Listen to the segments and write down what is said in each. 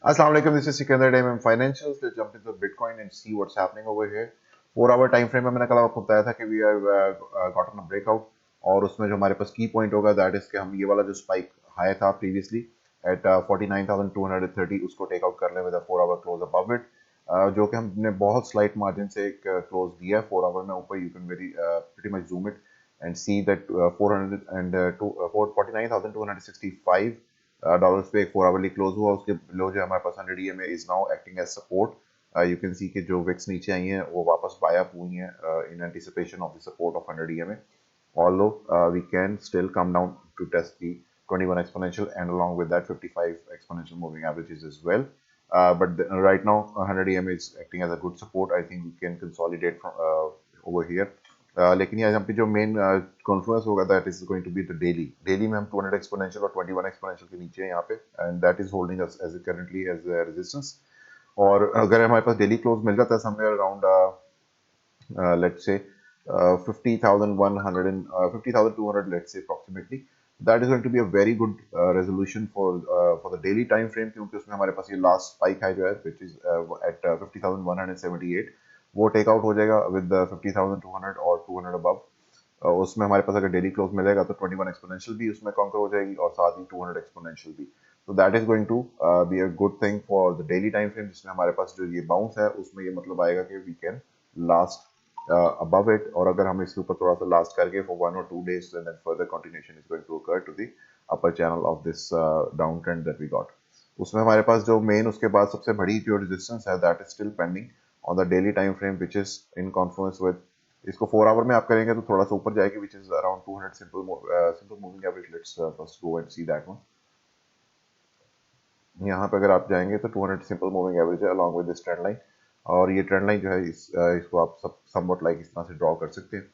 Assalamu alaikum. This is Sikandar Day in Financials. Let's jump into Bitcoin and see what's happening over here. 4 hour time frame में मैंने कल आपको बताया था कि we are gotten a breakout और उसमें जो हमारे पास की पॉइंट होगा दैट इज कि हम ये वाला जो स्पाइक हाई था प्रीवियसली एट 49,230 उसको टेक आउट कर लें with 4 hour close above it, जो कि हमने बहुत स्लाइट मार्जिन से एक क्लोज दिया 4 आवर में ऊपर. You can very pretty much zoom it and see that 49,265 dollars पे एक 4 आवरली क्लोज हुआ. उसके लो जो हमारे पास 100 EMA is now acting as support. You can see कि जो विक्स नीचे आई हैं वो वापस बाय अप हुई हैं in anticipation of the support of 100 EMA. Although we can still come down to test the 21 exponential and along with that 55 exponential moving averages as well. Right now 100 EMA is acting as a good support. I think we can consolidate from over here. लेकिन यहाँ पे जो main confluence होगा that is going to be the daily में हम 200 exponential और 21 exponential के नीचे हैं यहाँ पे and that is holding us as currently as resistance. और अगर हमारे पास डेली क्लोज मिल जाता है somewhere around let's say 50,100 and 50,200 let's say approximately, that is going to be a very good resolution for the daily time frame क्योंकि उसमें हमारे पास ये last spike है जो है which is at 50,178 वो टेक आउट हो जाएगा विद 50,200 और 200 अबव. उसमें हमारे पास अगर डेली क्लोज मिलेगा तो 21 एक्सपोनेंशियल भी उसमें कॉन्कर हो जाएगी और साथ ही 200 एक्सपोनेंशियल भी. तो that is going to be a good thing for the daily time frame जिसमें हमारे पास जो ये बाउंस है उसमें ये मतलब आएगा कि we can last above it. और अगर हम इसके ऊपर थोड़ा सा लास्ट करके for 1 or 2 days and then further continuation is going to occur to the upper channel of this downtrend that we got. उसमें हमारे पास जो मेन उसके बाद सबसे बड़ी जो रेजिस्टेंस है that is still pending on the daily time frame which is in Confluence with इसको 4 आवर में आप करेंगे तो थोड़ा सा ऊपर जाएगी which is around 200 simple moving average. Let's first go and see that one. यहाँ पे अगर आप जाएंगे तो 200 सिंपल मूविंग एवरेज है along with this trend line. और ये ट्रेंड लाइन जो है इसको आप सब समवट लाइक इस तरह से ड्रॉ कर सकते हैं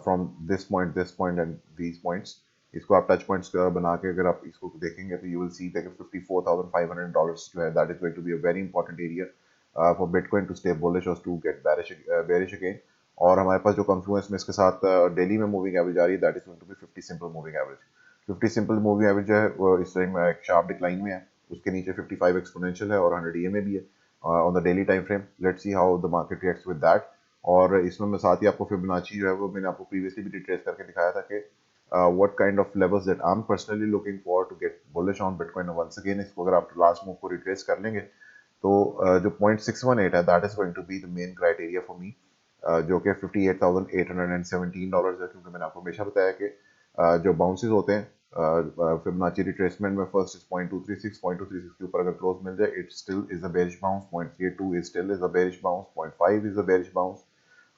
from this point and these points. इसको आप टच पॉइंट्स बना के अगर आप इसको देखेंगे तो यू विल सी दैट $54,500 जो है that is going to be a very important area for Bitcoin to stay bullish और टू गेट बेरिश अगेन. और हमारे पास जो कॉन्फ्लुएंस में इसके साथ डेली में मूविंग एवरेज आ रही है that is going to be 50 simple moving average. 50 simple moving average जो है वो इस टाइम एक शार्प डिक्लाइन में है. उसके नीचे 55 एक्सपोनेंशियल है और 100 EMA भी है on the daily time frame. Let's see how the market reacts with that. और इसमें मैं साथ ही आपको फिबोनाची जो है वो मैंने आपको प्रीवियसली भी रिट्रेस करके दिखाया था कि what kind of levels that I am personally looking for to get bullish on bitcoin once again. इसको अगर आप लास्ट मूव को रिट्रेस कर लेंगे तो जो 0.618 है that is going to be the main criteria for me, जो कि $58,817 है. क्योंकि मैंने आपको हमेशा बताया कि जो बाउंसेस होते हैं फिबोनाची रिट्रेसमेंट में फर्स्ट इज 0.236 के ऊपर अगर क्लोज मिल जाए it still is a bearish bounce. 0.32 is still is a bearish bounce. 0.5 is a bearish bounce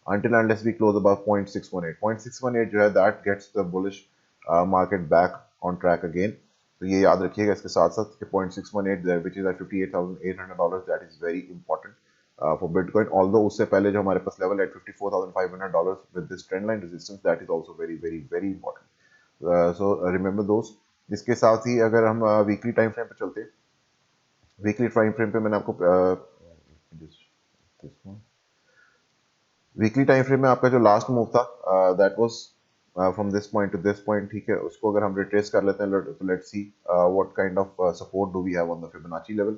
until unless we close above 0.618. 0.618 जो है that gets the bullish market back on track again. तो ये याद रखिएगा इसके साथ साथ कि 0.618 there which is at $58,800 that is very important for Bitcoin. Although उससे पहले जो हमारे पास level at $54,500 with this trend line resistance that is also very very very important. So remember those. इसके साथ ही अगर हम वीकली टाइम फ्रेम पे चलते हैं, वीकली टाइम फ्रेम पे मैंने आपको वीकली टाइम फ्रेम में आपका जो लास्ट मूव था that was from this point two this point. ठीक है, उसको अगर हम रिट्रेस कर लेते हैं तो let's see what kind of support do we have on the Fibonacci level.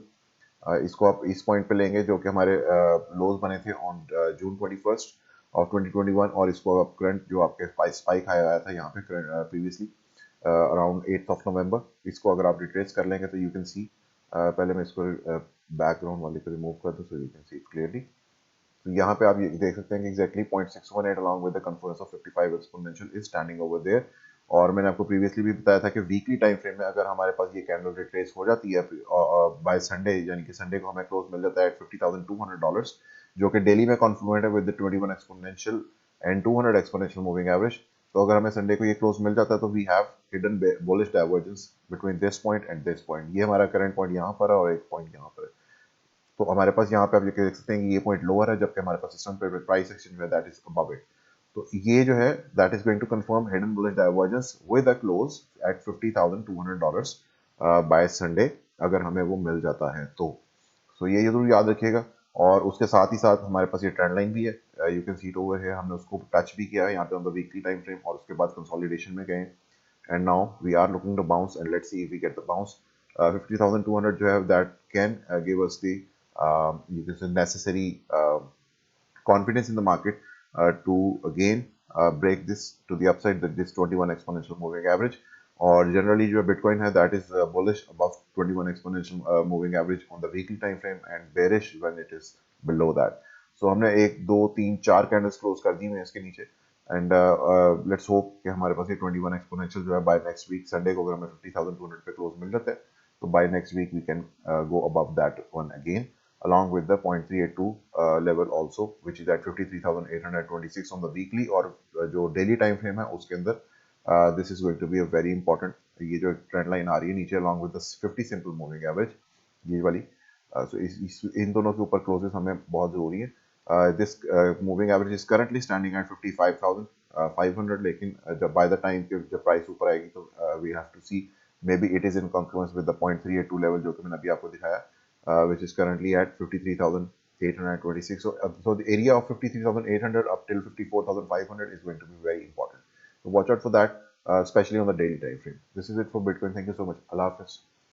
इसको आप इस पॉइंट पे लेंगे जो कि हमारे लोज बने थे ऑन जून 21 ऑफ 2021 और इसको आप करंट जो आपके स्पाइक आया था यहाँ पे previously around 8th of November. इसको अगर आप रिट्रेस कर लेंगे तो यू कैन सी पहले मैं इसको बैकग्राउंड वाले को रिमूव कर दूँ so you can see clearly. तो यहाँ पे आप ये देख सकते हैं कि exactly 0.618 along with the confluence of 55 exponential is standing over there. और मैंने आपको प्रीवियसली भी बताया था कि वीकली टाइम फ्रेम में अगर हमारे पास ये कैंडल रिट्रेस हो जाती है बाय संडे यानी कि संडे को हमें क्लोज मिल जाता है $50,200 जो कि डेली में कॉन्फ्लुएंट है with the 21 exponential and 200 exponential moving average. तो अगर हमें संडे को ये क्लोज मिल जाता है तो we have hidden bullish divergence between this point and this point. ये हमारा करंट पॉइंट यहाँ पर है और एक पॉइंट यहाँ पर है. तो हमारे पास यहाँ पे आप ये देख सकते हैं कि ये पॉइंट लोअर है जबकि हमारे पास सिस्टम पे प्राइस एक्शन जो है दैट इज अबव इट. तो ये जो है that is going to confirm hidden bullish divergence with a close at $50,200 by Sunday अगर हमें वो मिल जाता है तो. सो ये जरूर याद रखिएगा. और उसके साथ ही साथ हमारे पास ये ट्रेंड लाइन भी है, you can see it over है. हमने उसको टच भी किया है यहाँ पे on the weekly time frame और उसके बाद कंसोलिडेशन में गए and now we are looking to bounce and let's see if we get the bounce. 50,200 जो है that can give us the you can say necessary confidence in the market to again break this to the upside, that this 21 exponential moving average. और generally जो Bitcoin है that is bullish above 21 exponential moving average on the weekly time frame and bearish when it is below that. So हमने एक दो तीन चार candles close कर दी हैं इसके नीचे एंड लेट्स होप कि हमारे पास ये 21 एक्सपोनेंशियल जो है बाय नेक्स्ट वीक संडे को अगर हमें 50,200 पे क्लोज मिल जाता है तो by next week we can go above that one again along with the 0.382 level also which is at 53,826 on the weekly और जो daily time frame है उसके अंदर this is going to be a very important ये जो trend line आ रही है नीचे along with the 50 simple moving average ये वाली so इन दोनों के ऊपर क्लोजेस हमें बहुत जरूरी है this moving average is currently standing at 55,500 लेकिन जब by the time कि जब प्राइस ऊपर आएगी तो we have to see maybe it is in concurrence with the 0.382 level जो कि मैंने अभी आपको दिखाया which is currently at 53,826. So the area of 53,800 up till 54,500 is going to be very important. So watch out for that, especially on the daily time frame. This is it for Bitcoin. Thank you so much. Allah Hafiz.